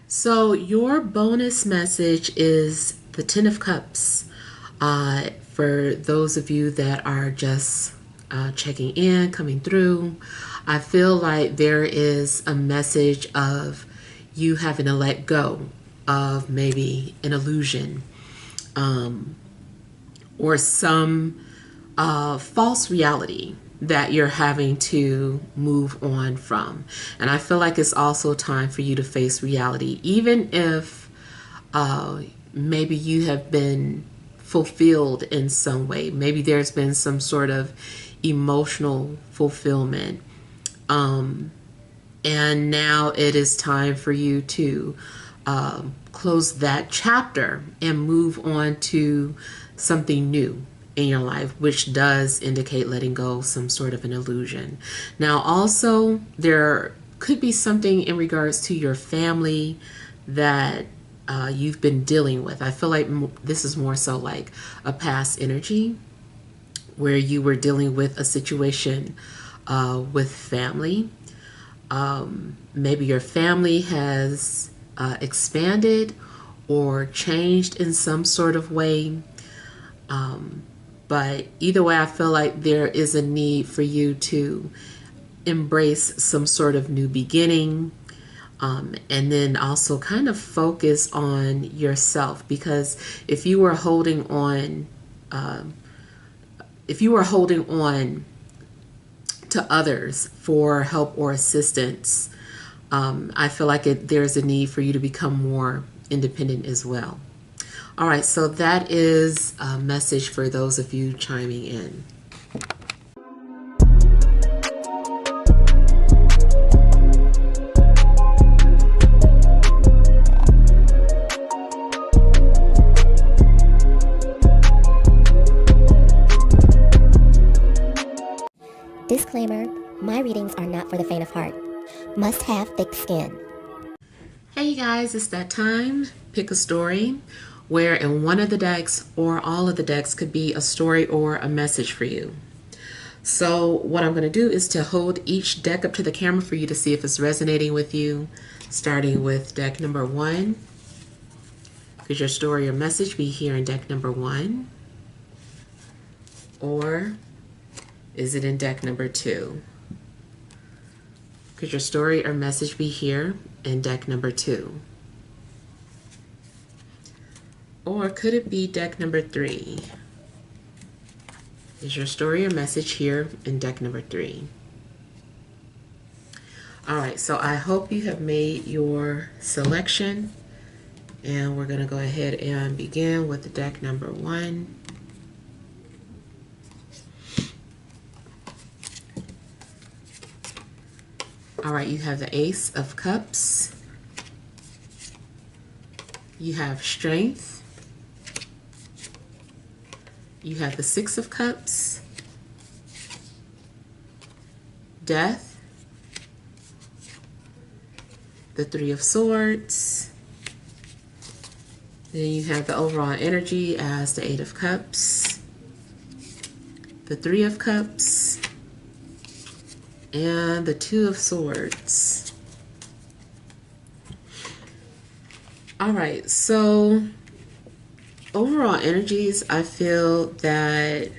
So your bonus message is the Ten of Cups. For those of you that are just checking in, coming through, I feel like there is a message of you having to let go of maybe an illusion, or some false reality that you're having to move on from. And I feel like it's also time for you to face reality, even if maybe you have been fulfilled in some way. Maybe there's been some sort of emotional fulfillment. And now it is time for you to close that chapter and move on to something new in your life, which does indicate letting go of some sort of an illusion. Now, also, there could be something in regards to your family that you've been dealing with. I feel like this is more so like a past energy where you were dealing with a situation with family. Maybe your family has expanded or changed in some sort of way. But either way, I feel like there is a need for you to embrace some sort of new beginning, and then also kind of focus on yourself. Because if you were holding on, to others for help or assistance, I feel like there's a need for you to become more independent as well. All right, so that is a message for those of you chiming in. Disclaimer, my readings are not for the faint of heart. Must have thick skin. Hey you guys, it's that time. Pick a story where in one of the decks or all of the decks could be a story or a message for you. So what I'm going to do is to hold each deck up to the camera for you to see if it's resonating with you, starting with deck number 1. Could your story or message be here in deck number 1? Or is it in deck number 2? Could your story or message be here in deck number 2? Or could it be deck number 3? Is your story or message here in deck number 3? All right, so I hope you have made your selection. And we're going to go ahead and begin with deck number 1. All right, you have the Ace of Cups. You have Strength. You have the Six of Cups, Death, the Three of Swords. Then you have the overall energy as the Eight of Cups, the Three of Cups, and the Two of Swords. All right, so overall energies, I feel that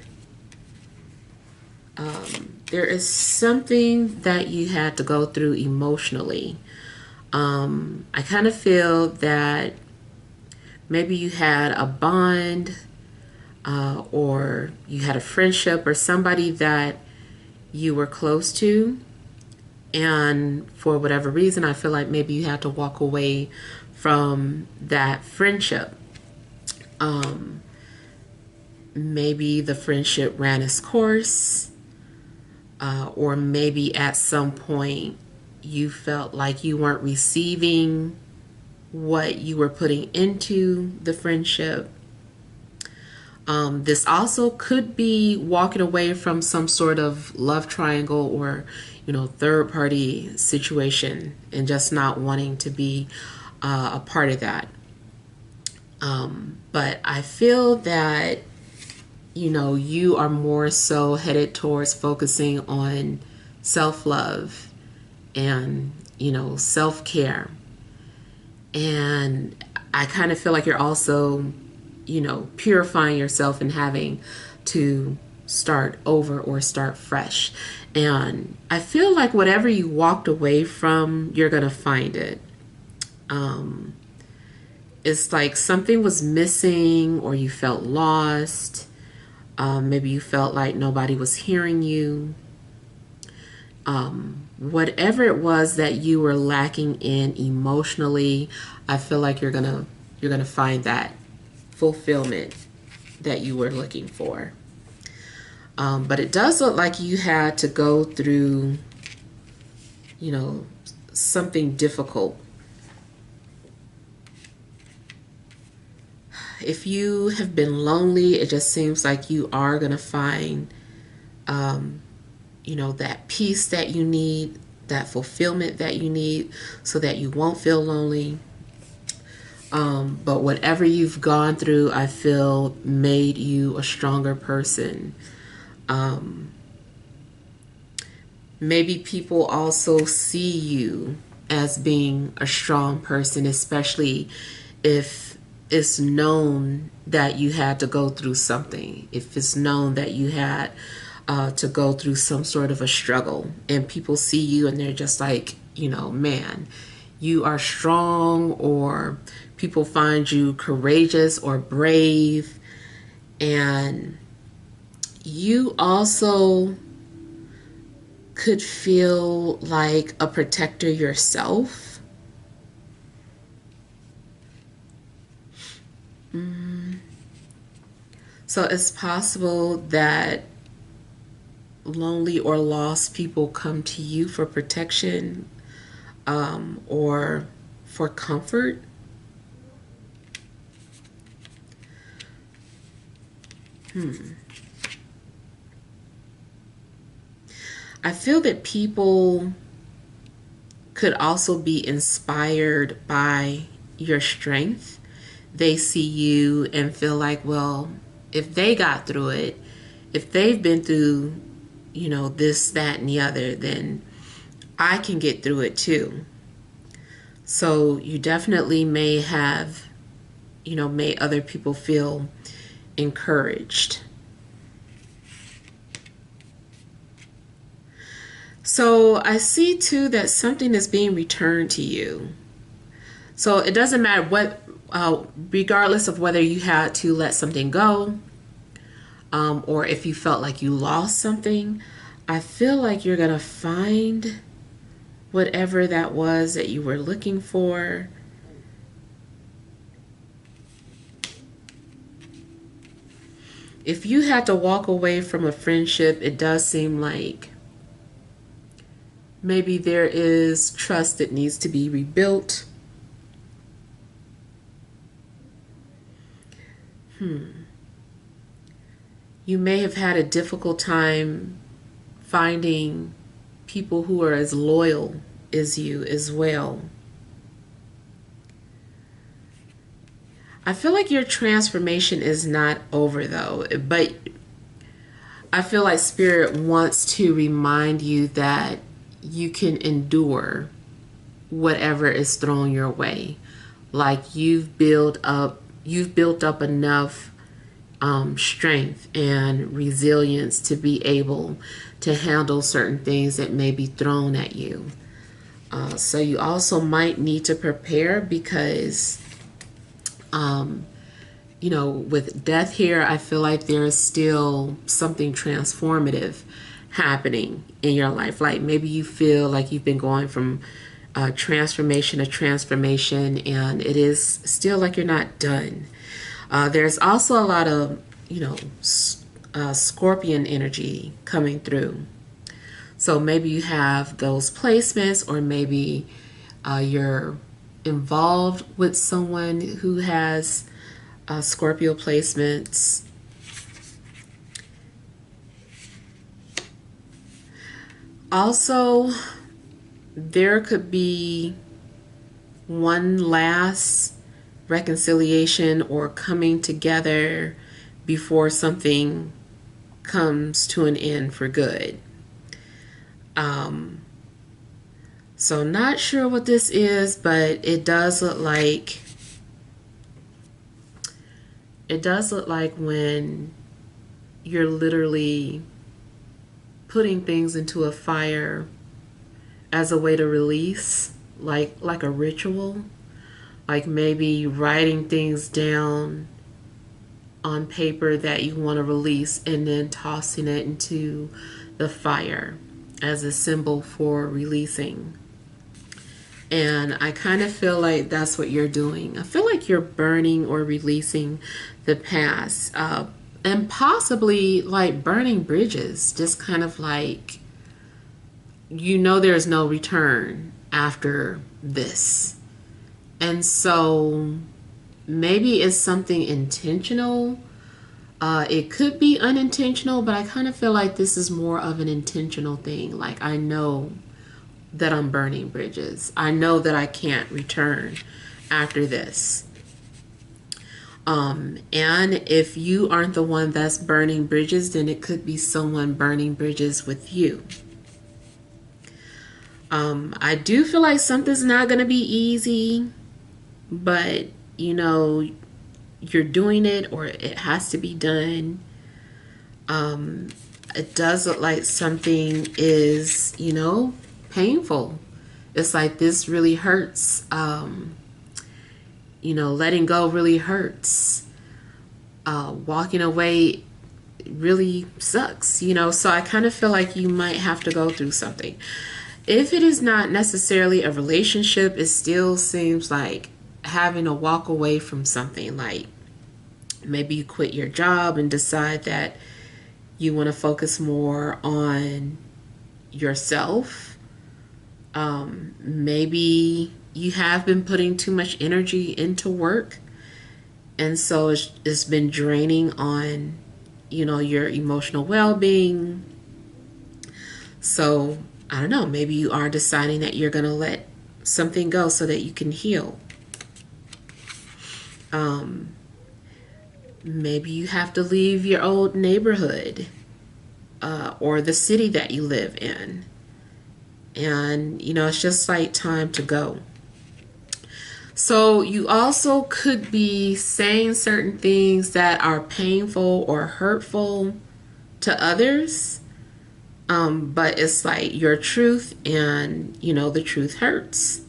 there is something that you had to go through emotionally. I kind of feel that maybe you had a bond, or you had a friendship or somebody that you were close to, and for whatever reason, I feel like maybe you had to walk away from that friendship. Maybe the friendship ran its course, or maybe at some point you felt like you weren't receiving what you were putting into the friendship. This also could be walking away from some sort of love triangle or, third party situation and just not wanting to be a part of that. But I feel that, you are more so headed towards focusing on self-love and, self-care. And I kind of feel like you're also, purifying yourself and having to start over or start fresh. And I feel like whatever you walked away from, you're going to find it. It's like something was missing or you felt lost. Maybe you felt like nobody was hearing you. Whatever it was that you were lacking in emotionally, I feel like you're gonna find that fulfillment that you were looking for. But it does look like you had to go through, something difficult. If you have been lonely, it just seems like you are gonna find, that peace that you need, that fulfillment that you need, so that you won't feel lonely. But whatever you've gone through, I feel made you a stronger person. Maybe people also see you as being a strong person, especially if it's known that you had to go through something, if it's known that you had to go through some sort of a struggle, and people see you and they're just like, man, you are strong, or people find you courageous or brave. And you also could feel like a protector yourself. So it's possible that lonely or lost people come to you for protection, or for comfort. I feel that people could also be inspired by your strength. They see you and feel like, well, if they got through it, if they've been through, this, that, and the other, then I can get through it too. So you definitely may have, made other people feel encouraged. So I see too that something is being returned to you. So it doesn't matter what, regardless of whether you had to let something go, or if you felt like you lost something, I feel like you're going to find whatever that was that you were looking for. If you had to walk away from a friendship, it does seem like maybe there is trust that needs to be rebuilt. You may have had a difficult time finding people who are as loyal as you as well. I feel like your transformation is not over though, but I feel like Spirit wants to remind you that you can endure whatever is thrown your way. Like you've built up enough strength and resilience to be able to handle certain things that may be thrown at you. So you also might need to prepare because, with death here, I feel like there's still something transformative happening in your life. Like maybe you feel like you've been going from transformation to transformation, and it is still like you're not done. There's also a lot of, Scorpion energy coming through. So maybe you have those placements, or maybe you're involved with someone who has Scorpio placements. Also, there could be one last reconciliation or coming together before something comes to an end for good. So not sure what this is, but it does look like when you're literally putting things into a fire as a way to release, like a ritual, like maybe writing things down on paper that you want to release and then tossing it into the fire as a symbol for releasing. And I kind of feel like that's what you're doing. I feel like you're burning or releasing the past, and possibly like burning bridges, just kind of like, there's no return after this. And so maybe it's something intentional. It could be unintentional, but I kind of feel like this is more of an intentional thing. Like, I know that I'm burning bridges. I know that I can't return after this. And if you aren't the one that's burning bridges, then it could be someone burning bridges with you. I do feel like something's not going to be easy, but you're doing it, or it has to be done. It does look like something is, painful. It's like this really hurts. Letting go really hurts. Walking away really sucks, so I kind of feel like you might have to go through something. If it is not necessarily a relationship, it still seems like having to walk away from something. Like maybe you quit your job and decide that you want to focus more on yourself. Maybe you have been putting too much energy into work, and so it's been draining on, your emotional well-being. So I don't know, maybe you are deciding that you're going to let something go so that you can heal. Maybe you have to leave your old neighborhood, or the city that you live in. And, it's just like time to go. So you also could be saying certain things that are painful or hurtful to others. But it's like your truth, and, the truth hurts.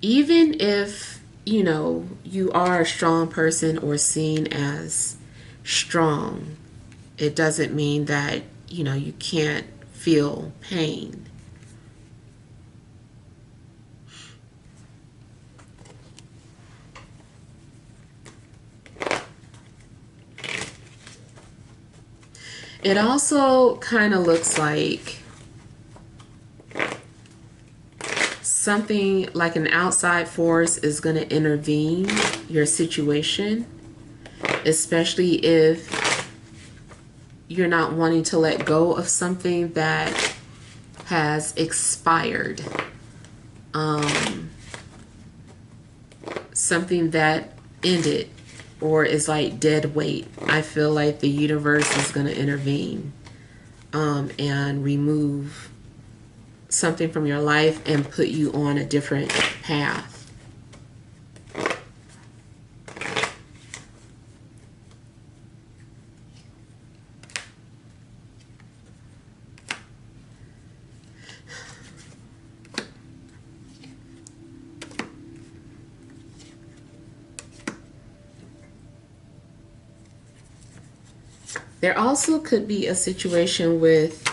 Even if, you are a strong person or seen as strong, it doesn't mean that, you can't feel pain. It also kind of looks like something like an outside force is going to intervene your situation, especially if you're not wanting to let go of something that has expired. Something that ended or is like dead weight. I feel like the universe is going to intervene and remove something from your life and put you on a different path. There also could be a situation with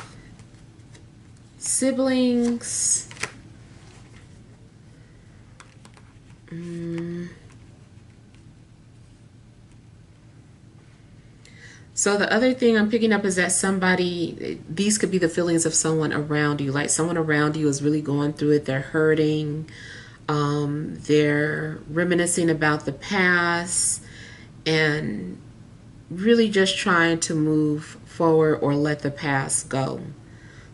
siblings. So the other thing I'm picking up is that these could be the feelings of someone around you. Like someone around you is really going through it. They're hurting. They're reminiscing about the past and really just trying to move forward or let the past go.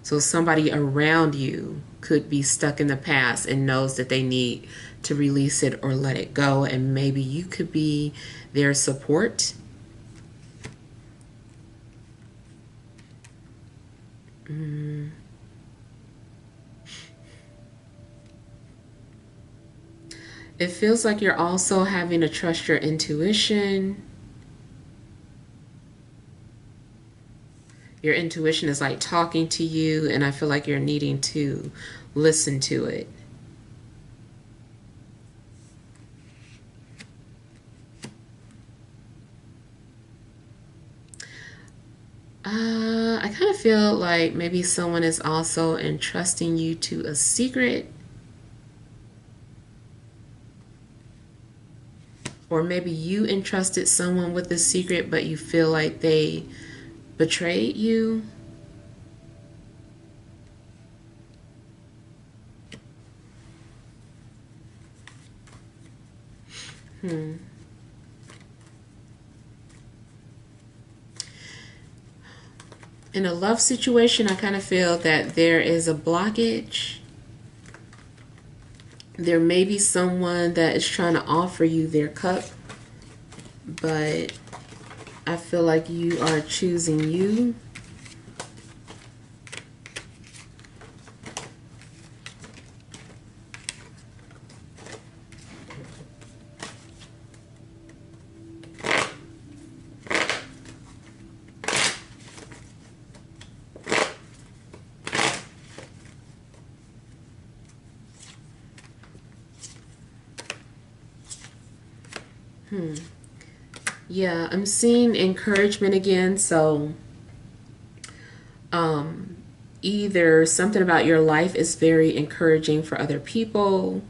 So somebody around you could be stuck in the past and knows that they need to release it or let it go, and maybe you could be their support. It feels like you're also having to trust your intuition. Your intuition is like talking to you, and I feel like you're needing to listen to it. I kind of feel like maybe someone is also entrusting you to a secret. Or maybe you entrusted someone with a secret, but you feel like they betrayed you. In a love situation, I kind of feel that there is a blockage. There may be someone that is trying to offer you their cup, but I feel like you are choosing you. Yeah, I'm seeing encouragement again. So either something about your life is very encouraging for other people,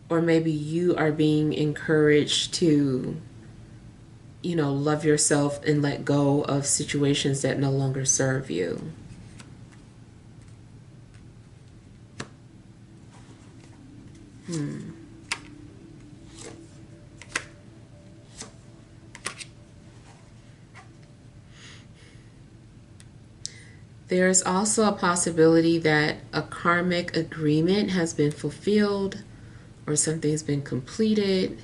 or maybe you are being encouraged to, love yourself and let go of situations that no longer serve you. There's also a possibility that a karmic agreement has been fulfilled or something's been completed.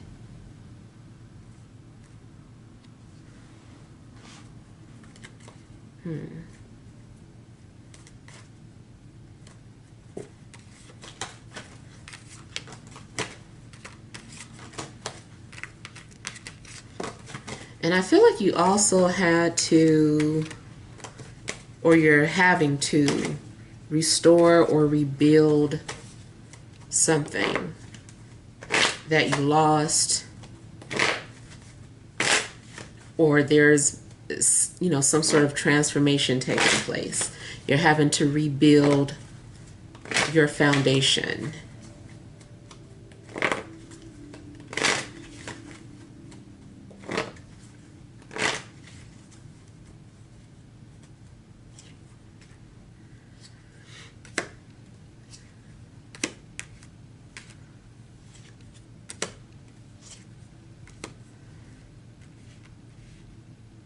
And I feel like you also had to, or you're having to, restore or rebuild something that you lost, or there's some sort of transformation taking place. You're having to rebuild your foundation.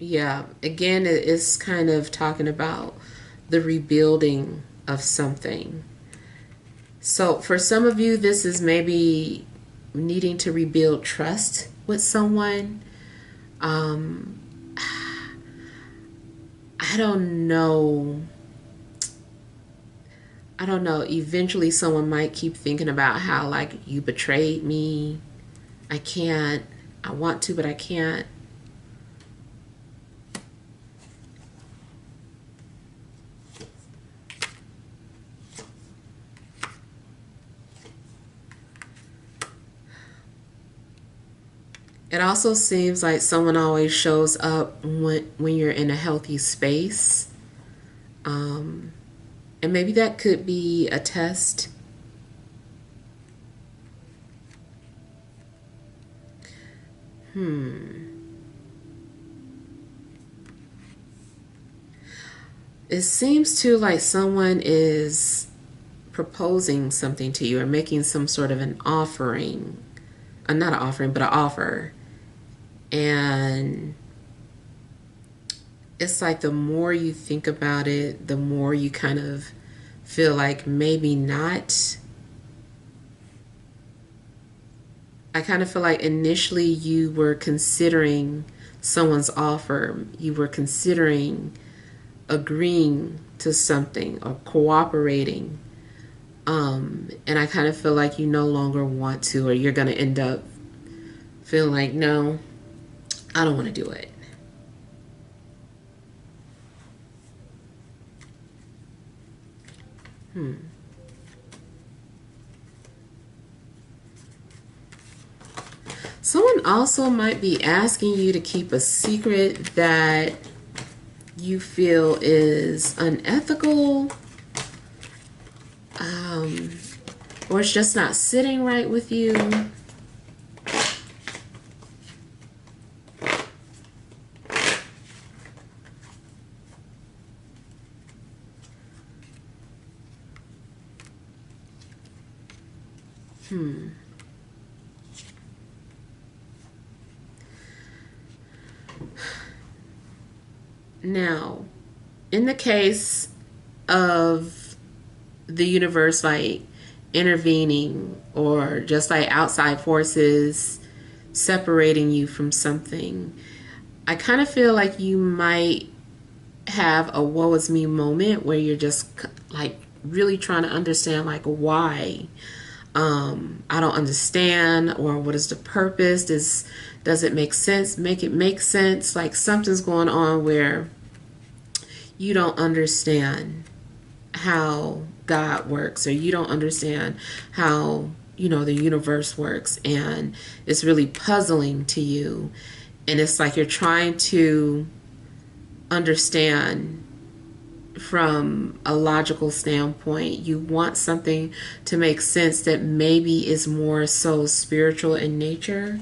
Yeah, again, it's kind of talking about the rebuilding of something. So for some of you, this is maybe needing to rebuild trust with someone. I don't know. I don't know. Eventually, someone might keep thinking about how, like, you betrayed me. I can't. I want to, but I can't. It also seems like someone always shows up when you're in a healthy space. And maybe that could be a test. It seems to like someone is proposing something to you or making some sort of an offering. Not an offering, but an offer. And it's like the more you think about it, the more you kind of feel like maybe not. I kind of feel like initially you were considering someone's offer, you were considering agreeing to something or cooperating. And I kind of feel like you no longer want to, or you're going to end up feeling like, no, I don't want to do it. Someone also might be asking you to keep a secret that you feel is unethical, or it's just not sitting right with you. Now, in the case of the universe like intervening or just like outside forces separating you from something, I kind of feel like you might have a woe is me moment where you're just like really trying to understand like why. I don't understand, or what is the purpose? Does it make sense? Make it make sense. Like something's going on where you don't understand how God works, or you don't understand how, the universe works, and it's really puzzling to you. And it's like you're trying to understand from a logical standpoint. You want something to make sense that maybe is more so spiritual in nature.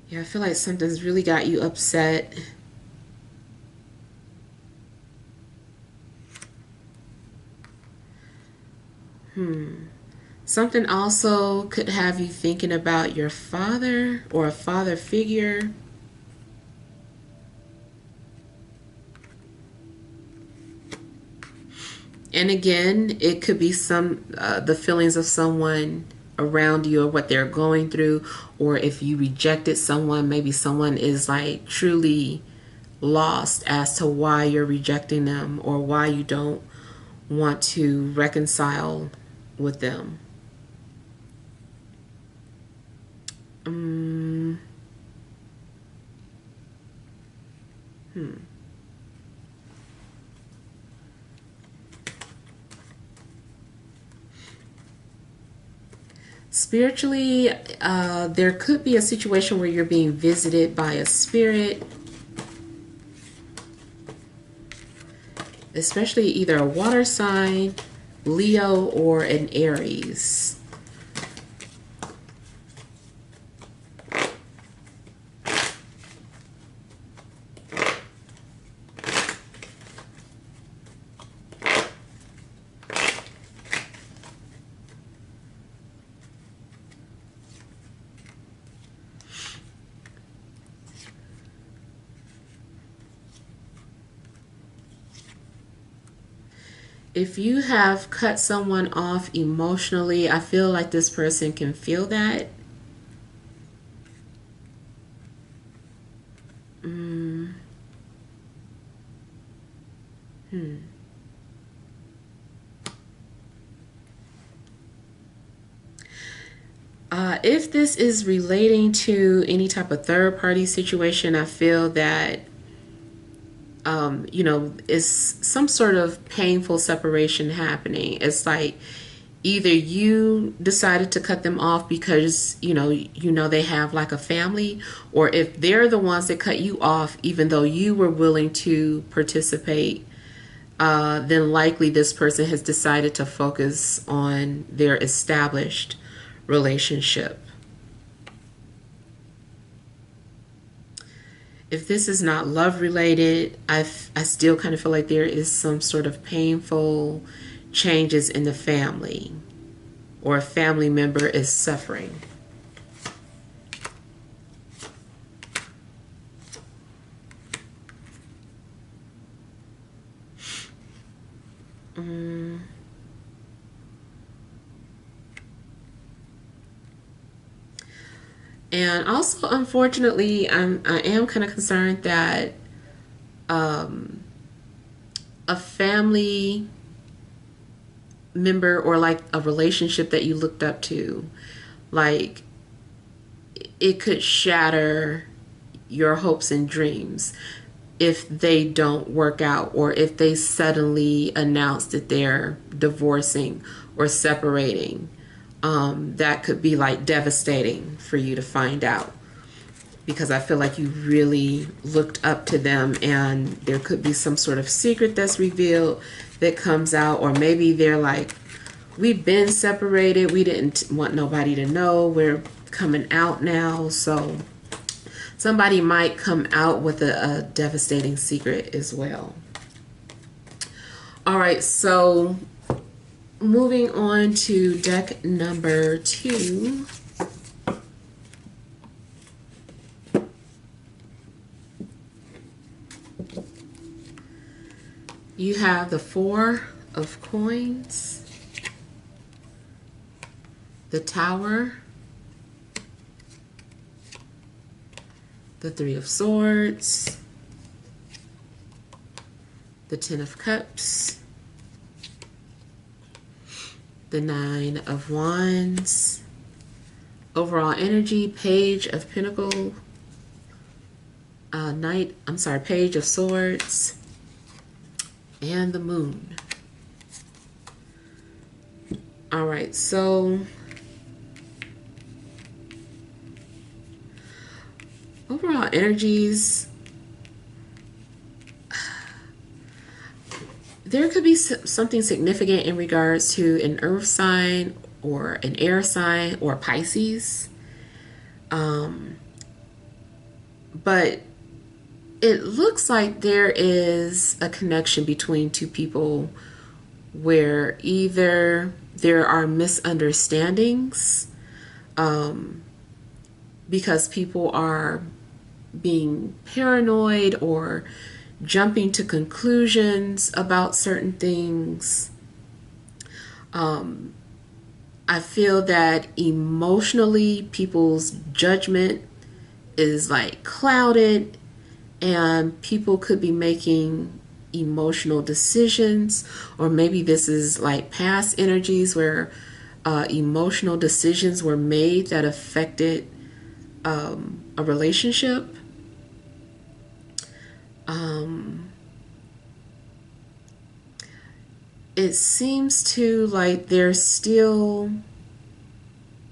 Yeah, I feel like something's really got you upset. Something also could have you thinking about your father or a father figure. And again, it could be the feelings of someone around you or what they're going through, or if you rejected someone, maybe someone is like truly lost as to why you're rejecting them or why you don't want to reconcile with them. Spiritually, there could be a situation where you're being visited by a spirit, especially either a water sign, Leo, or an Aries. If you have cut someone off emotionally, I feel like this person can feel that. If this is relating to any type of third party situation, I feel that is some sort of painful separation happening. It's like either you decided to cut them off because they have like a family, or if they're the ones that cut you off even though you were willing to participate, then likely this person has decided to focus on their established relationship. If this is not love related, I still kind of feel like there is some sort of painful changes in the family. or a family member is suffering. And also, unfortunately, I am kind of concerned that a family member or like a relationship that you looked up to, like it could shatter your hopes and dreams if they don't work out, or if they suddenly announce that they're divorcing or separating. That could be like devastating for you to find out, because I feel like you really looked up to them, and there could be some sort of secret that's revealed that comes out, or maybe they're like, we've been separated, we didn't want nobody to know, we're coming out now. So somebody might come out with a devastating secret as well. All right, so moving on to deck number 2. You have the 4 of Coins, the Tower, the 3 of Swords, the 10 of Cups, the 9 of Wands. Overall energy, Page of Pentacles, Page of Swords, and the Moon. All right, so overall energies, there could be something significant in regards to an earth sign or an air sign or Pisces. But it looks like there is a connection between two people where either there are misunderstandings because people are being paranoid or jumping to conclusions about certain things. I feel that emotionally people's judgment is like clouded, and people could be making emotional decisions, or maybe this is like past energies where emotional decisions were made that affected a relationship. It seems to like there's still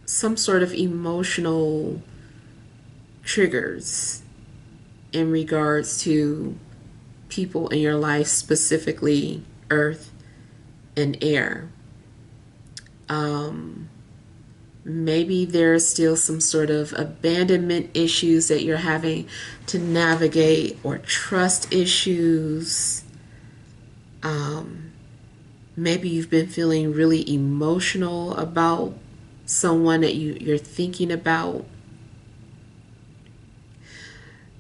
some sort of emotional triggers in regards to people in your life, specifically earth and air. Maybe there's still some sort of abandonment issues that you're having to navigate, or trust issues. Maybe you've been feeling really emotional about someone that you're thinking about.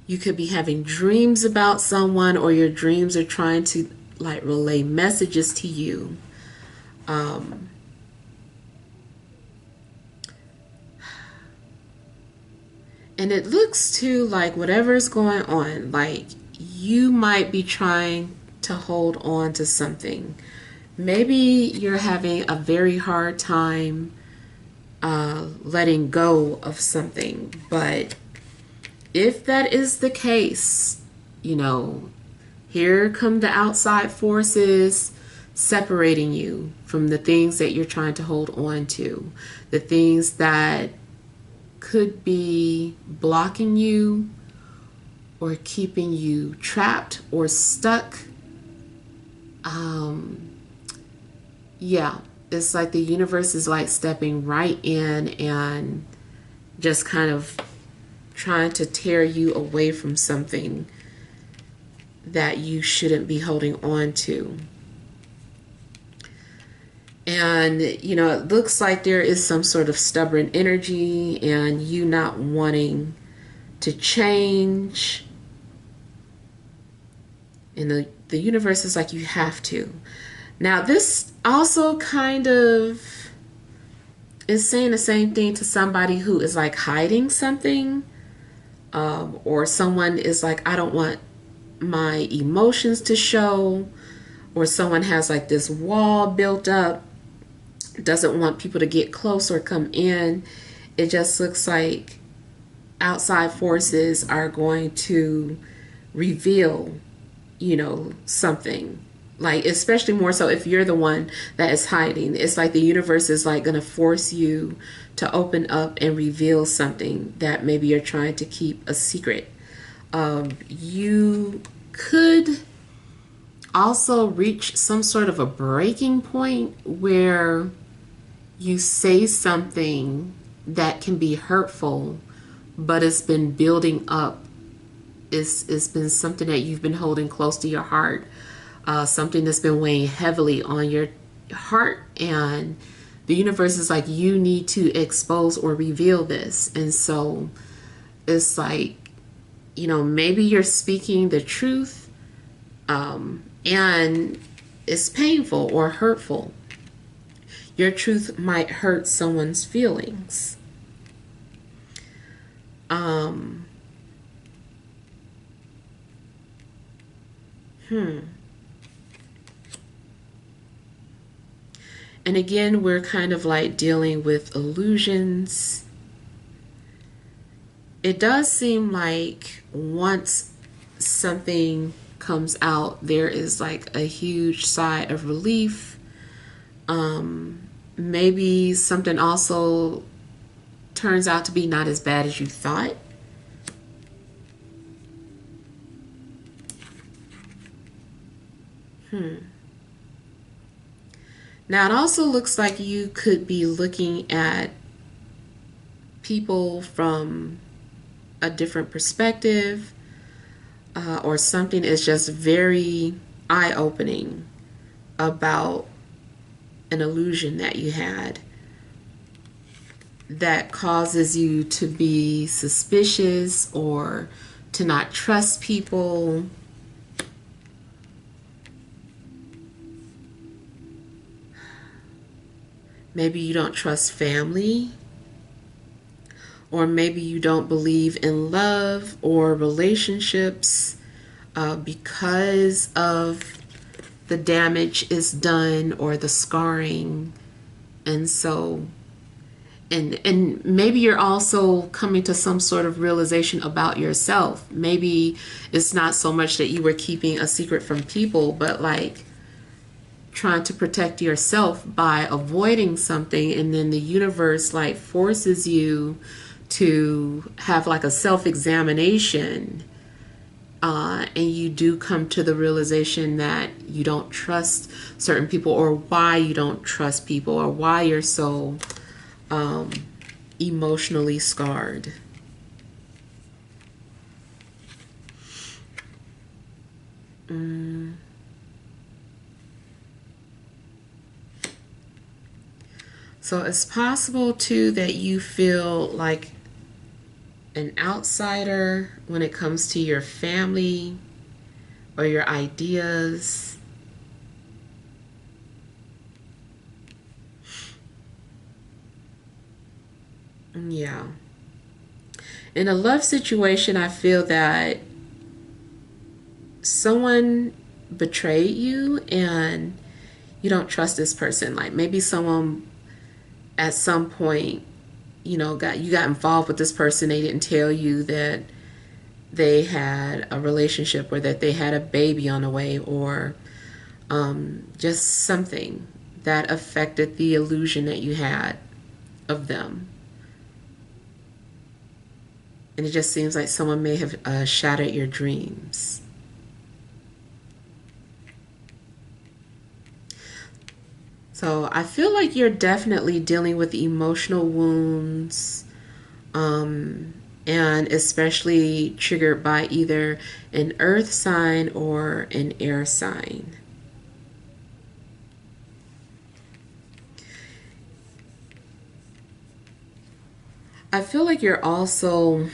You could be having dreams about someone, or your dreams are trying to like relay messages to you. And it looks to like whatever's going on, like you might be trying to hold on to something. Maybe you're having a very hard time letting go of something, but if that is the case, you know, here come the outside forces separating you from the things that you're trying to hold on to, the things that could be blocking you or keeping you trapped or stuck. Yeah, it's like the universe is like stepping right in and just kind of trying to tear you away from something that you shouldn't be holding on to. And, it looks like there is some sort of stubborn energy and you not wanting to change. And the universe is like, you have to. Now, this also kind of is saying the same thing to somebody who is like hiding something, or someone is like, I don't want my emotions to show, or someone has like this wall built up, doesn't want people to get close or come in. It just looks like outside forces are going to reveal, something. Like, especially more so if you're the one that is hiding. It's like the universe is like going to force you to open up and reveal something that maybe you're trying to keep a secret. You could also reach some sort of a breaking point where you say something that can be hurtful, but it's been building up. It's been something that you've been holding close to your heart, something that's been weighing heavily on your heart, and the universe is like, you need to expose or reveal this. And so it's like, maybe you're speaking the truth, and it's painful or hurtful. Your truth might hurt someone's feelings. And again, we're kind of like dealing with illusions. It does seem like once something comes out, there is like a huge sigh of relief. Maybe something also turns out to be not as bad as you thought. Now, it also looks like you could be looking at people from a different perspective, or something is just very eye-opening about an illusion that you had that causes you to be suspicious or to not trust people. Maybe you don't trust family, or maybe you don't believe in love or relationships, because of the damage is done or the scarring. And so, and maybe you're also coming to some sort of realization about yourself. Maybe it's not so much that you were keeping a secret from people, but like trying to protect yourself by avoiding something, and then the universe like forces you to have like a self-examination, and you do come to the realization that you don't trust certain people, or why you don't trust people, or why you're so emotionally scarred. So it's possible too that you feel like an outsider when it comes to your family or your ideas. Yeah. In a love situation, I feel that someone betrayed you and you don't trust this person. Like maybe someone at some point, got involved with this person. They didn't tell you that they had a relationship or that they had a baby on the way, or just something that affected the illusion that you had of them. And it just seems like someone may have shattered your dreams. So I feel like you're definitely dealing with emotional wounds, and especially triggered by either an earth sign or an air sign. I feel like you're also,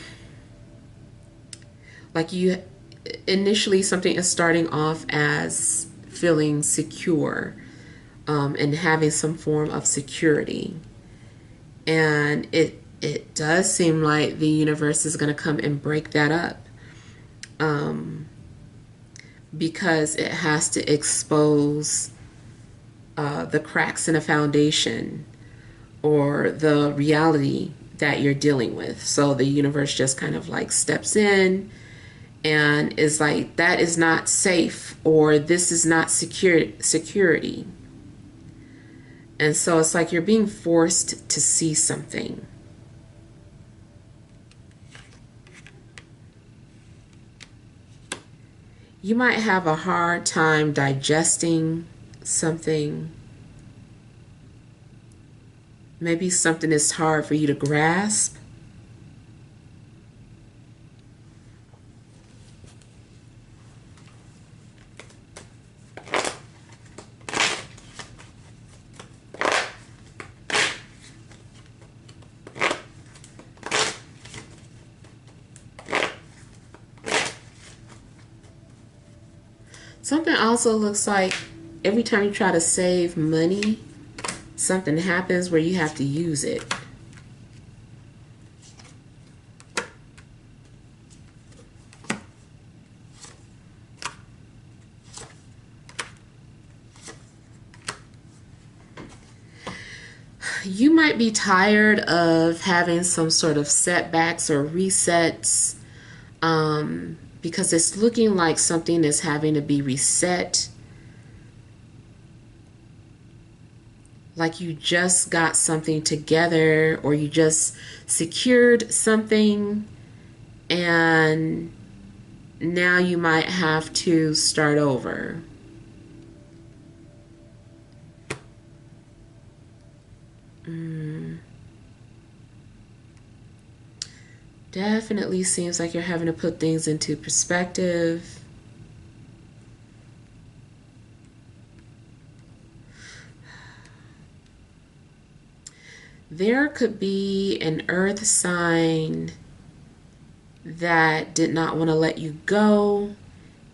like you initially something is starting off as feeling secure, and having some form of security. And it does seem like the universe is going to come and break that up, because it has to expose the cracks in a foundation or the reality that you're dealing with. So the universe just kind of like steps in and is like, that is not safe, or this is not security. And so it's like you're being forced to see something. You might have a hard time digesting something. Maybe something is hard for you to grasp. Something also looks like every time you try to save money, something happens where you have to use it. You might be tired of having some sort of setbacks or resets, because it's looking like something is having to be reset. Like you just got something together, or you just secured something, and now you might have to start over. Definitely seems like you're having to put things into perspective. There could be an earth sign that did not want to let you go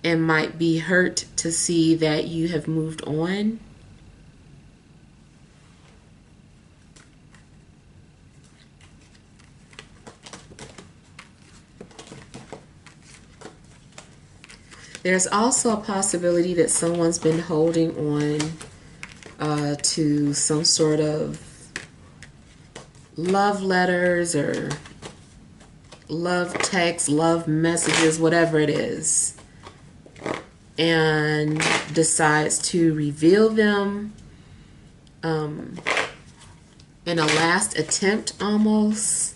and might be hurt to see that you have moved on. There's also a possibility that someone's been holding on to some sort of love letters or love texts, love messages, whatever it is, and decides to reveal them in a last attempt almost.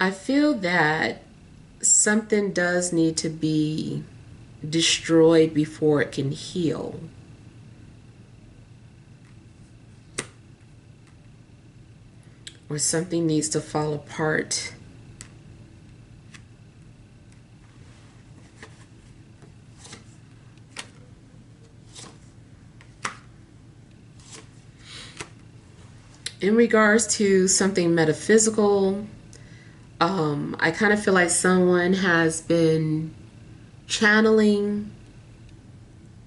I feel that something does need to be destroyed before it can heal. Or something needs to fall apart. In regards to something metaphysical, I kind of feel like someone has been channeling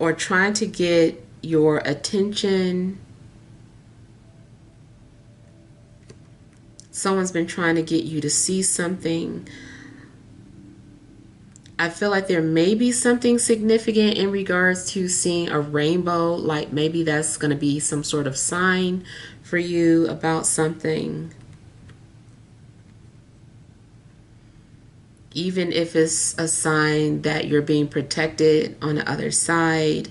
or trying to get your attention. Someone's been trying to get you to see something. I feel like there may be something significant in regards to seeing a rainbow. Like maybe that's going to be some sort of sign for you about something. Even if it's a sign that you're being protected on the other side.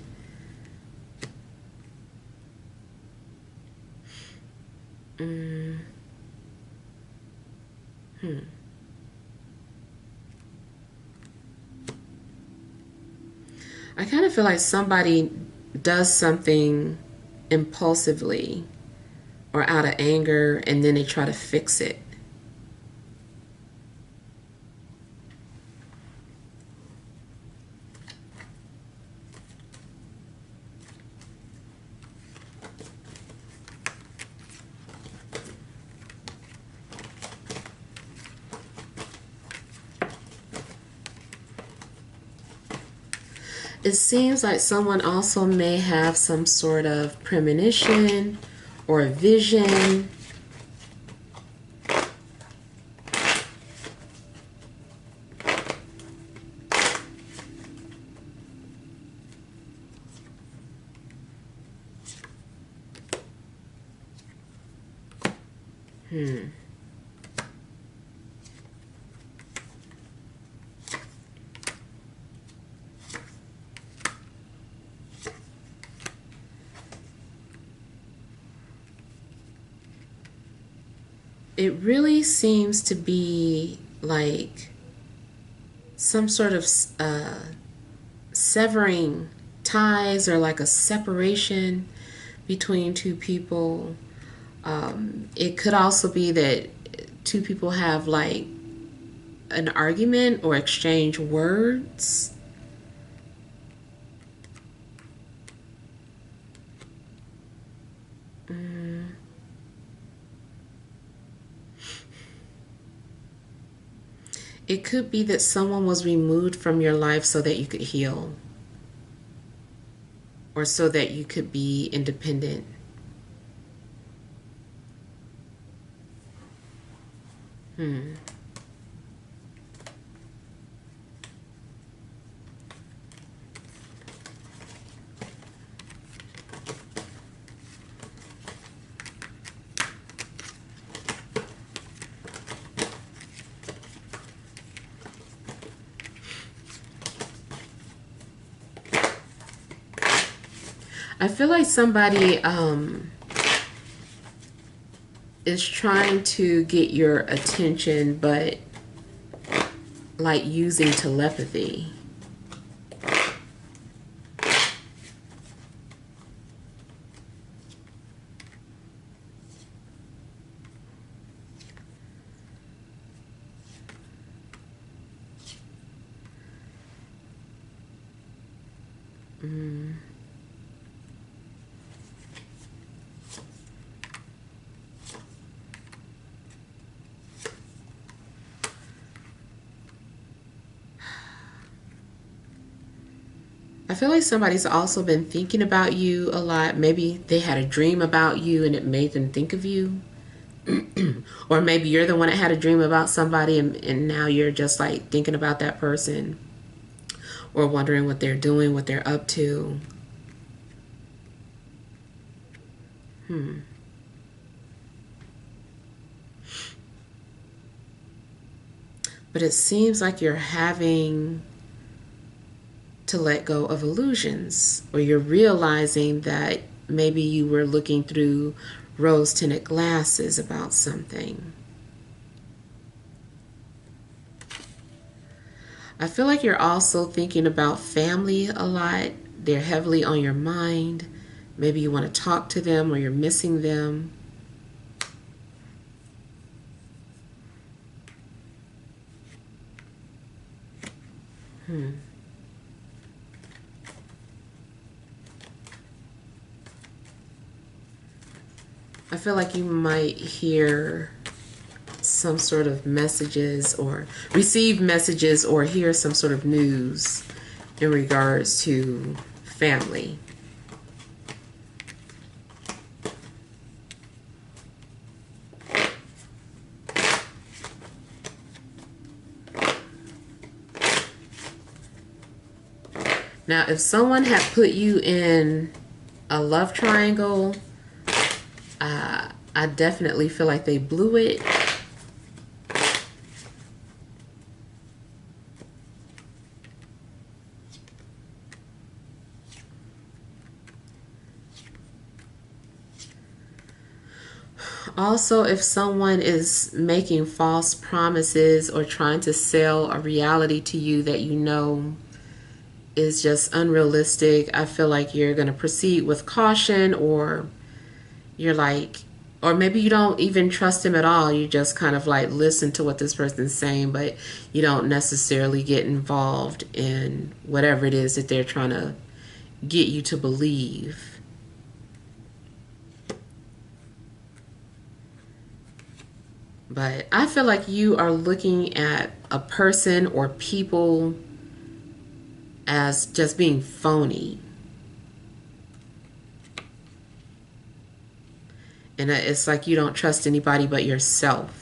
I kind of feel like somebody does something impulsively or out of anger, and then they try to fix it. It seems like someone also may have some sort of premonition or vision. It really seems to be like some sort of severing ties, or like a separation between two people. It could also be that two people have like an argument or exchange words. It could be that someone was removed from your life so that you could heal, or so that you could be independent. I feel like somebody is trying to get your attention, but like using telepathy. I feel like somebody's also been thinking about you a lot. Maybe they had a dream about you and it made them think of you. Or maybe you're the one that had a dream about somebody, and now you're just like thinking about that person, or wondering what they're doing, what they're up to. But it seems like you're having to let go of illusions, or you're realizing that maybe you were looking through rose-tinted glasses about something. I feel like you're also thinking about family a lot. They're heavily on your mind. Maybe you want to talk to them, or you're missing them. I feel like you might hear some sort of messages, or receive messages, or hear some sort of news in regards to family. Now, if someone had put you in a love triangle, I definitely feel like they blew it. Also, if someone is making false promises or trying to sell a reality to you that you know is just unrealistic. I feel like you're going to proceed with caution, or you're like, or maybe you don't even trust him at all. You just kind of like listen to what this person's saying, but you don't necessarily get involved in whatever it is that they're trying to get you to believe. But I feel like you are looking at a person or people as just being phony. And it's like you don't trust anybody but yourself.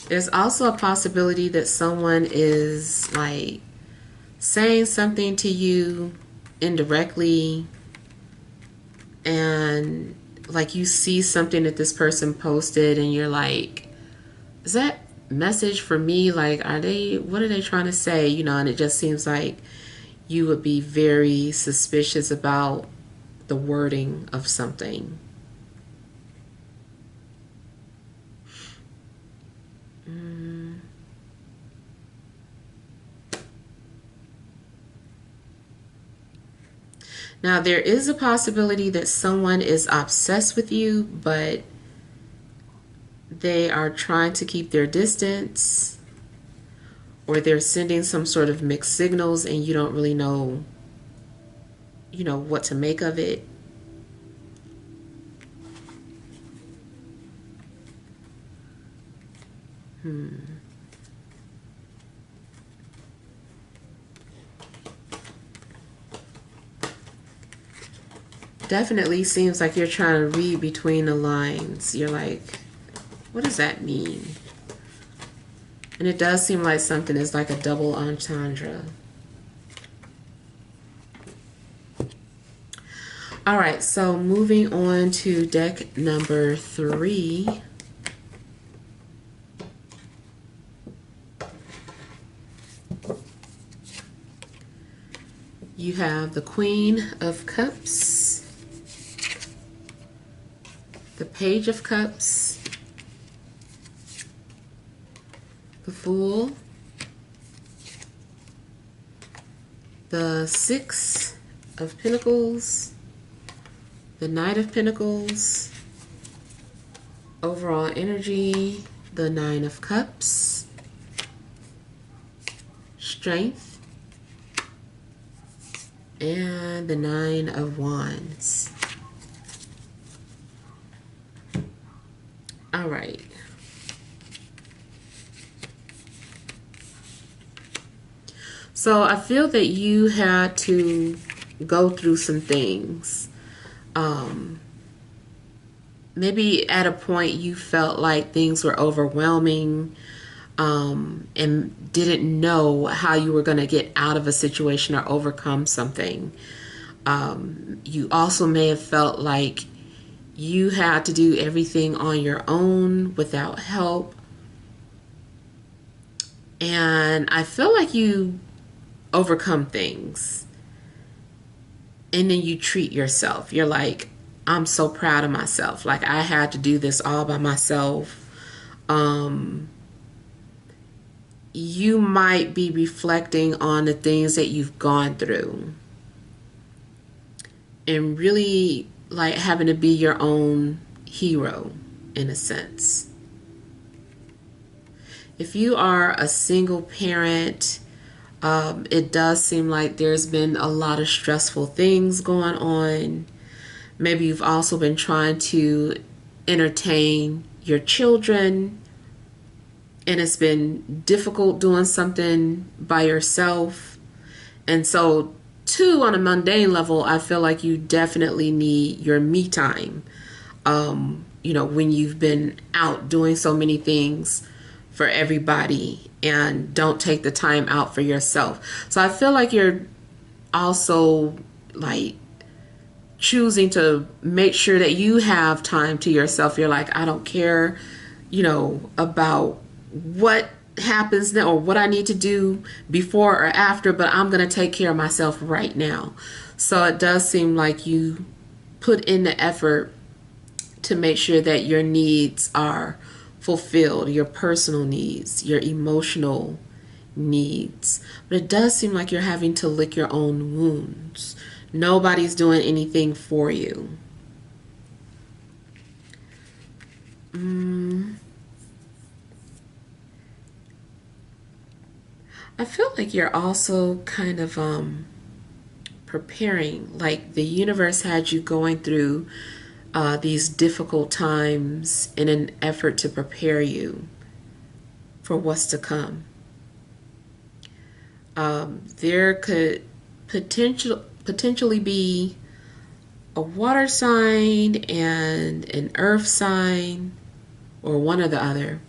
There's also a possibility that someone is like saying something to you indirectly, and like you see something that this person posted and you're like, is that message for me? Like, what are they trying to say? You know, and it just seems like you would be very suspicious about the wording of something. Now, there is a possibility that someone is obsessed with you, but they are trying to keep their distance, or they're sending some sort of mixed signals and you don't really know, what to make of it. Definitely seems like you're trying to read between the lines. You're like, what does that mean? And it does seem like something is like a double entendre. All right, so moving on to deck number 3. You have the Queen of Cups, the Page of Cups, the Fool, the Six of Pentacles, the Knight of Pentacles, overall energy, the Nine of Cups, Strength, and the Nine of Wands. All right. So I feel that you had to go through some things. Maybe at a point you felt like things were overwhelming, and didn't know how you were going to get out of a situation or overcome something. You also may have felt like you had to do everything on your own without help. And I feel like you overcome things. And then you treat yourself. You're like, I'm so proud of myself. Like, I had to do this all by myself. You might be reflecting on the things that you've gone through. And really like having to be your own hero in a sense. If you are a single parent, it does seem like there's been a lot of stressful things going on. Maybe you've also been trying to entertain your children, and it's been difficult doing something by yourself. And so too, on a mundane level, I feel like you definitely need your me time. When you've been out doing so many things for everybody and don't take the time out for yourself. So I feel like you're also like choosing to make sure that you have time to yourself. You're like, I don't care, about what happens now or what I need to do before or after, but I'm going to take care of myself right now. So it does seem like you put in the effort to make sure that your needs are fulfilled, your personal needs, your emotional needs. But it does seem like you're having to lick your own wounds. Nobody's doing anything for you. I feel like you're also kind of preparing, like the universe had you going through these difficult times in an effort to prepare you for what's to come. There could potentially be a water sign and an earth sign, or one or the other,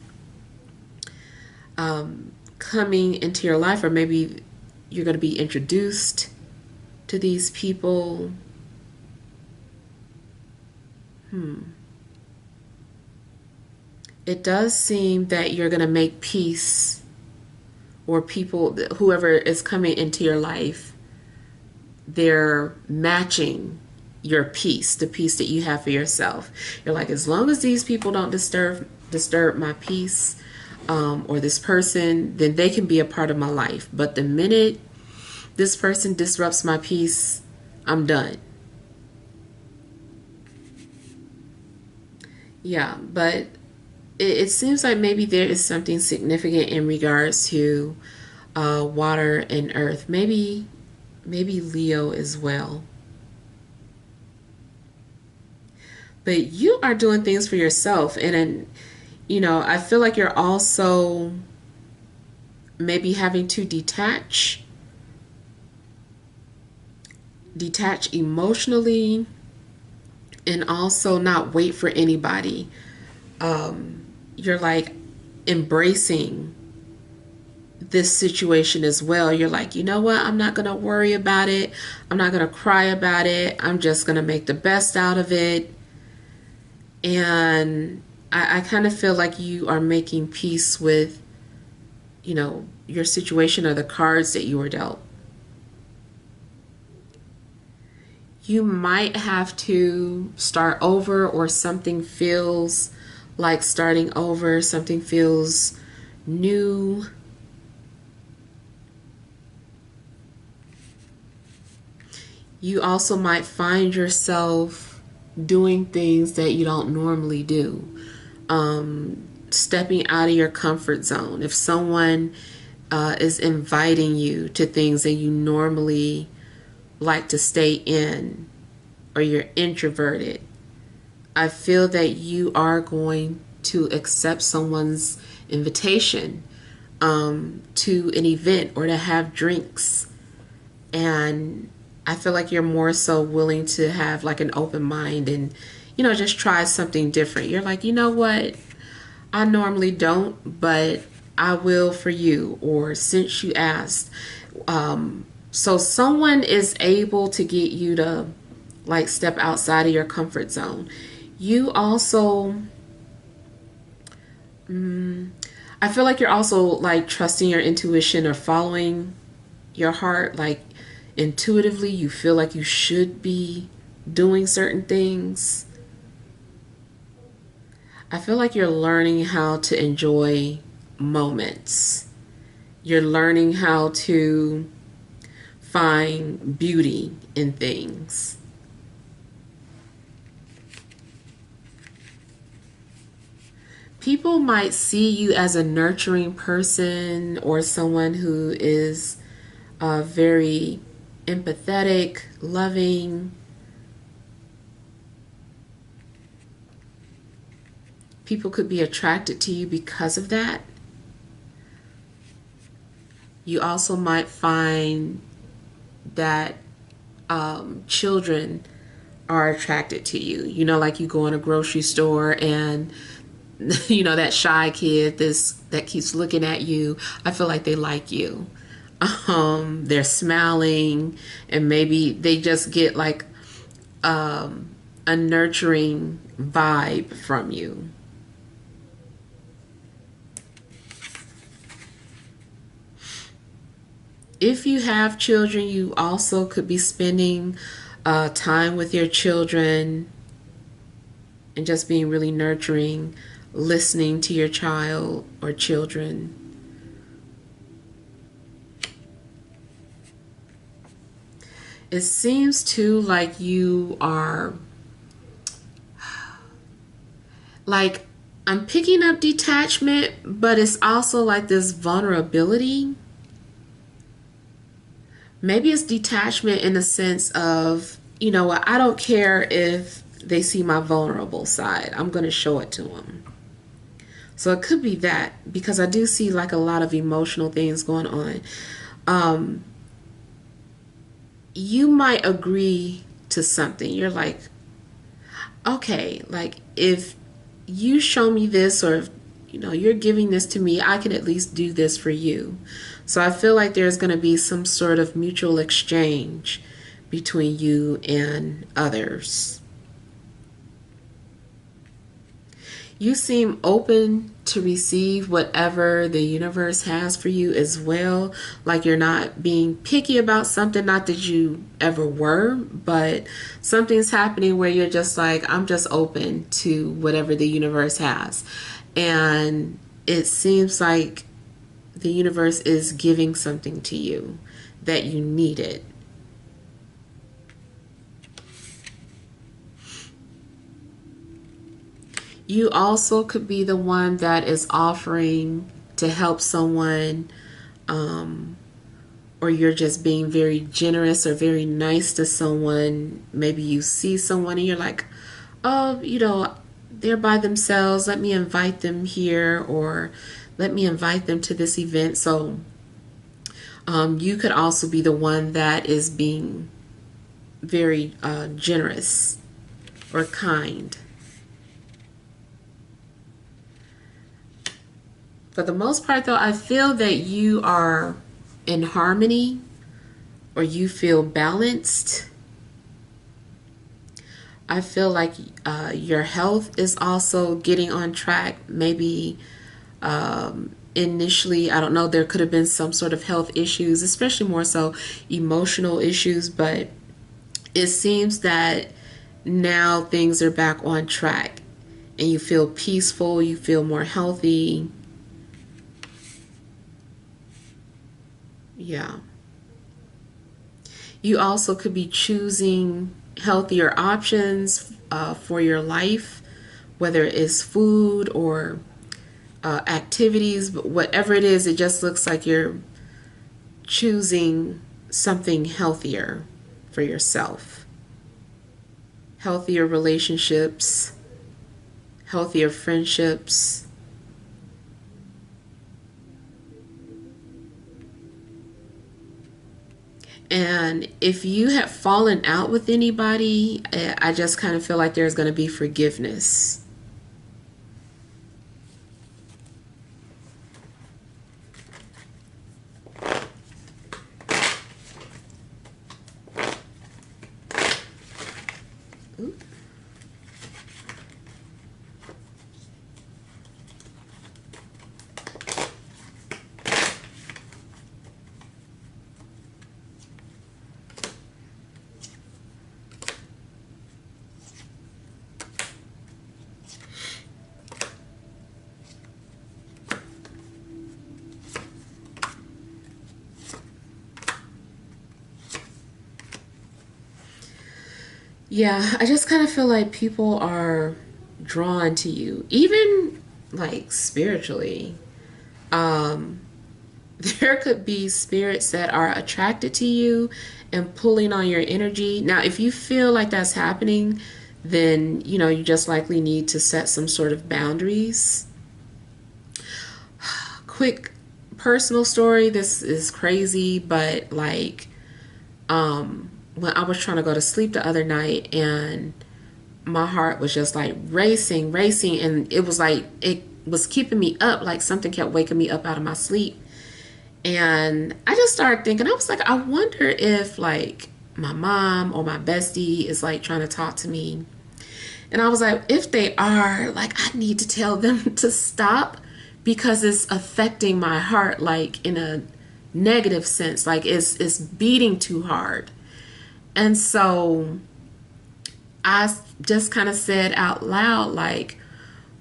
coming into your life, or maybe you're going to be introduced to these people. It does seem that you're going to make peace, or people, whoever is coming into your life, they're matching your peace, the peace that you have for yourself. You're like, as long as these people don't disturb my peace, or this person, then they can be a part of my life. But the minute this person disrupts my peace, I'm done. Yeah, but it seems like maybe there is something significant in regards to water and earth. Maybe Leo as well. But you are doing things for yourself, and I feel like you're also maybe having to detach emotionally, and also not wait for anybody. You're like embracing this situation as well. You're like, you know what? I'm not going to worry about it. I'm not going to cry about it. I'm just going to make the best out of it. And I kind of feel like you are making peace with, your situation or the cards that you were dealt. You might have to start over, or something feels like starting over, something feels new. You also might find yourself doing things that you don't normally do. Stepping out of your comfort zone. If someone is inviting you to things that you normally like to stay in, or you're introverted, I feel that you are going to accept someone's invitation to an event, or to have drinks. And I feel like you're more so willing to have like an open mind, and just try something different. You're like, you know what, I normally don't, but I will for you, or since you asked. So someone is able to get you to like step outside of your comfort zone. You also, I feel like you're also like trusting your intuition, or following your heart. Like intuitively, you feel like you should be doing certain things. I feel like you're learning how to enjoy moments. You're learning how to find beauty in things. People might see you as a nurturing person, or someone who is very empathetic, loving. People could be attracted to you because of that. You also might find that children are attracted to you. Like you go in a grocery store, and that shy kid that keeps looking at you, I feel like they like you. They're smiling, and maybe they just get like a nurturing vibe from you. If you have children, you also could be spending time with your children and just being really nurturing, listening to your child or children. It seems too like you are, like, I'm picking up detachment, but it's also like this vulnerability. Maybe it's detachment in the sense of, you know what, I don't care if they see my vulnerable side. I'm going to show it to them. So it could be that, because I do see like a lot of emotional things going on. You might agree to something. You're like, okay, like if you show me this, or if, you know, you're giving this to me, I can at least do this for you. So I feel like there's going to be some sort of mutual exchange between you and others. You seem open to receive whatever the universe has for you as well. Like you're not being picky about something, not that you ever were, but something's happening where you're just like, I'm just open to whatever the universe has. And it seems like the universe is giving something to you that you needed. You also could be the one that is offering to help someone, or you're just being very generous or very nice to someone. Maybe you see someone and you're like, oh, you know, they're by themselves. Let me invite them here, or let me invite them to this event. So you could also be the one that is being very generous or kind. For the most part, though, I feel that you are in harmony, or you feel balanced. I feel like your health is also getting on track. Maybe initially, I don't know, there could have been some sort of health issues, especially more so emotional issues, but it seems that now things are back on track and you feel peaceful, you feel more healthy. Yeah. You also could be choosing healthier options for your life, whether it's food or activities, but whatever it is, it just looks like you're choosing something healthier for yourself. Healthier relationships, healthier friendships. And if you have fallen out with anybody, I just kind of feel like there's going to be forgiveness. Ooh. Yeah, I just kind of feel like people are drawn to you, even like spiritually. Um, there could be spirits that are attracted to you and pulling on your energy. Now, if you feel like that's happening, then you know you just likely need to set some sort of boundaries. Quick personal story. This is crazy, but like when I was trying to go to sleep the other night, and my heart was just like racing, racing, and it was like it was keeping me up, like something kept waking me up out of my sleep. And I just started thinking, I was like, I wonder if like my mom or my bestie is like trying to talk to me. And I was like, if they are, like, I need to tell them to stop, because it's affecting my heart like in a negative sense, like it's beating too hard. And so I just kind of said out loud, like,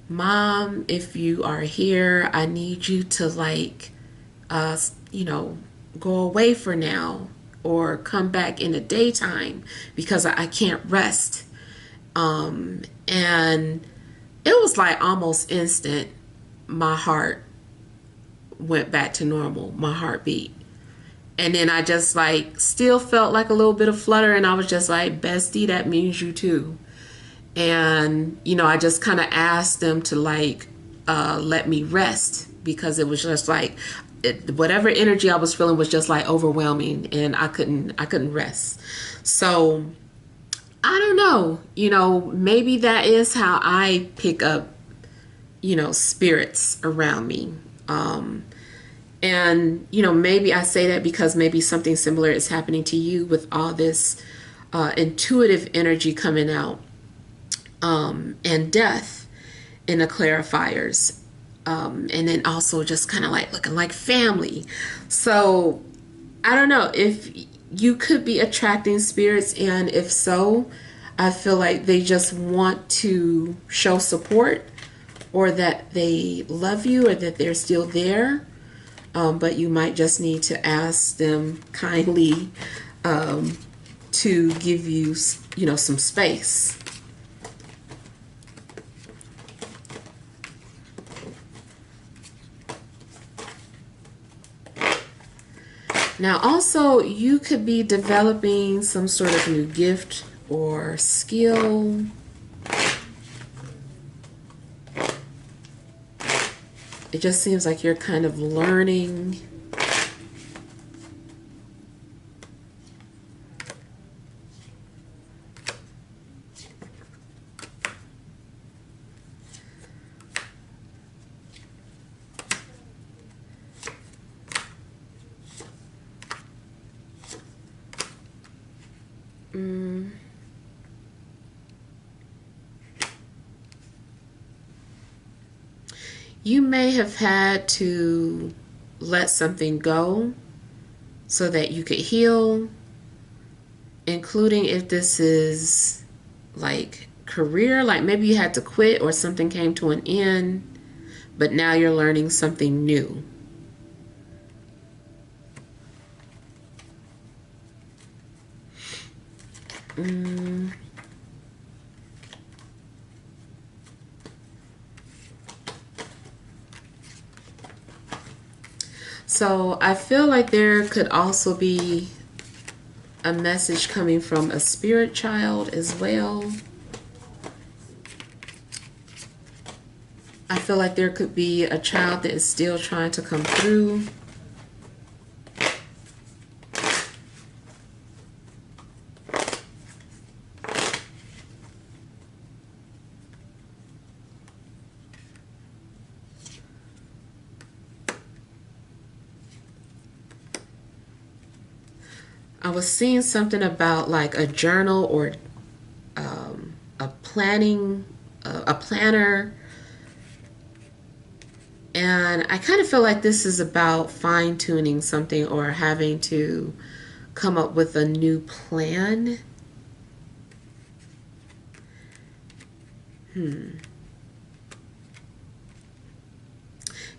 Mom, if you are here, I need you to, like, you know, go away for now or come back in the daytime because I can't rest. And it was like almost instant. My heart went back to normal, my heartbeat. And then I just like still felt like a little bit of flutter, and I was just like, Bestie, that means you too. And, you know, I just kind of asked them to like let me rest because it was just like whatever energy I was feeling was just like overwhelming, and I couldn't rest. So I don't know, you know, maybe that is how I pick up, you know, spirits around me. And, you know, maybe I say that because maybe something similar is happening to you with all this intuitive energy coming out, and death in the clarifiers. And then also just kind of like looking like family. So I don't know if you could be attracting spirits, and if so, I feel like they just want to show support, or that they love you, or that they're still there. But you might just need to ask them kindly to give you, you know, some space. Now, also, you could be developing some sort of new gift or skill. It just seems like you're kind of learning. You may have had to let something go so that you could heal, including if this is like career, like maybe you had to quit or something came to an end, but now you're learning something new. So I feel like there could also be a message coming from a spirit child as well. I feel like there could be a child that is still trying to come through. I was seeing something about like a journal or a planner. And I kind of feel like this is about fine-tuning something or having to come up with a new plan. It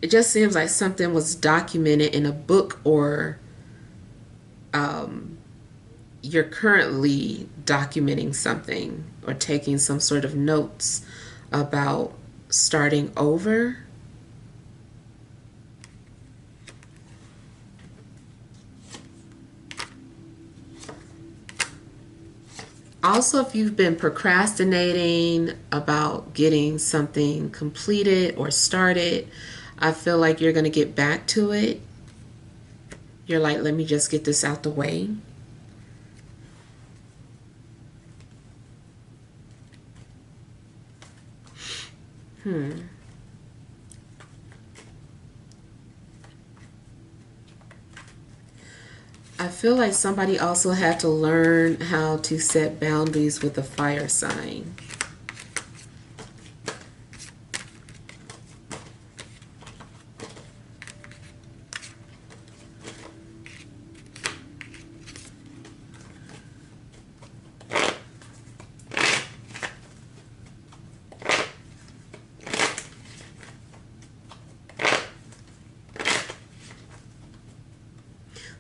just seems like something was documented in a book, or you're currently documenting something or taking some sort of notes about starting over. Also, if you've been procrastinating about getting something completed or started, I feel like you're going to get back to it. You're like, let me just get this out the way. I feel like somebody also had to learn how to set boundaries with a fire sign.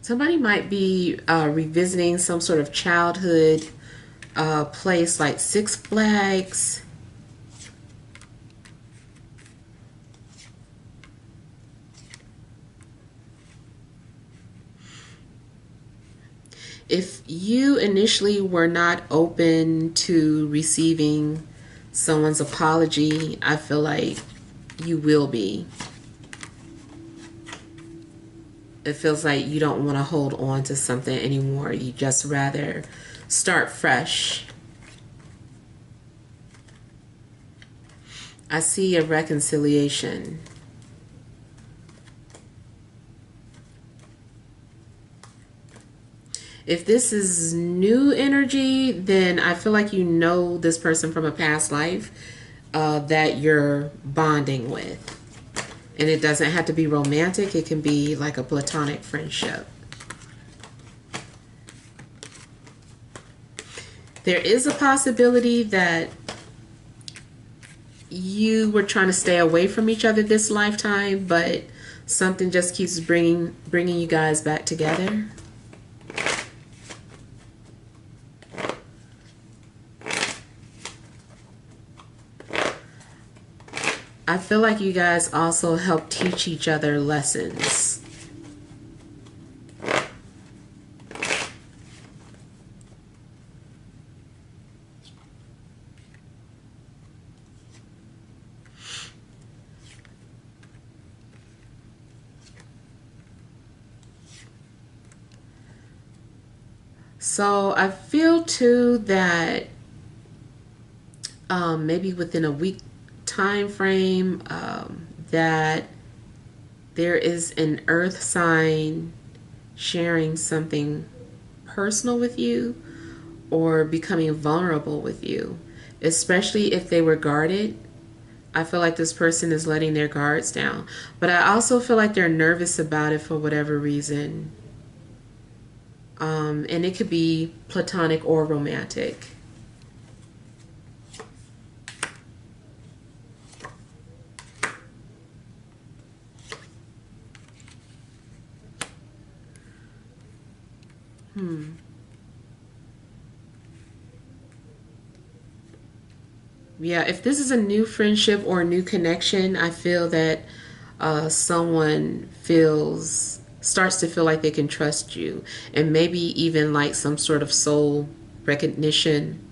Somebody might be revisiting some sort of childhood place like Six Flags. If you initially were not open to receiving someone's apology, I feel like you will be. It feels like you don't want to hold on to something anymore. You just rather start fresh. I see a reconciliation. If this is new energy, then I feel like you know this person from a past life that you're bonding with. And it doesn't have to be romantic. It can be like a platonic friendship. There is a possibility that you were trying to stay away from each other this lifetime, but something just keeps bringing you guys back together. I feel like you guys also help teach each other lessons. So I feel too that maybe within a week time frame that there is an earth sign sharing something personal with you or becoming vulnerable with you, especially if they were guarded. I feel like this person is letting their guards down, but I also feel like they're nervous about it for whatever reason. And it could be platonic or romantic. Yeah, if this is a new friendship or a new connection, I feel that someone starts to feel like they can trust you, and maybe even like some sort of soul recognition.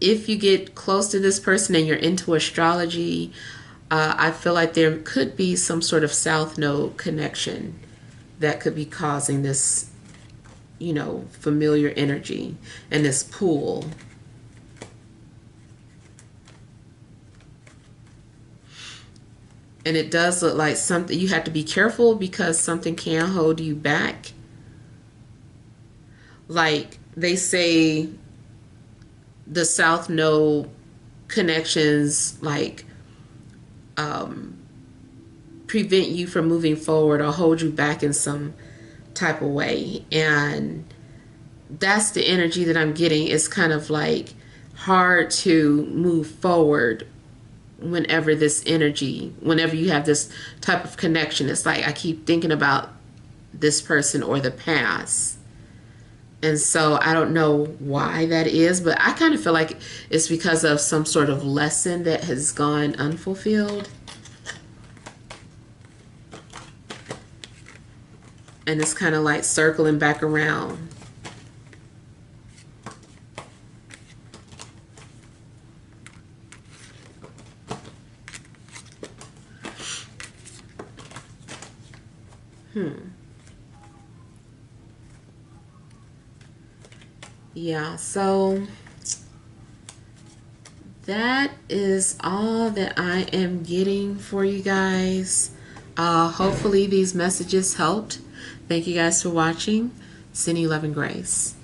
If you get close to this person and you're into astrology, I feel like there could be some sort of south node connection that could be causing this, familiar energy and this pull. And it does look like something you have to be careful because something can hold you back. Like they say, the South Node connections prevent you from moving forward or hold you back in some type of way. And that's the energy that I'm getting. It's kind of like hard to move forward whenever you have this type of connection. It's like I keep thinking about this person or the past. And so I don't know why that is, but I kind of feel like it's because of some sort of lesson that has gone unfulfilled. And it's kind of like circling back around. Yeah, so that is all that I am getting for you guys. Hopefully these messages helped. Thank you guys for watching. Sending love and grace.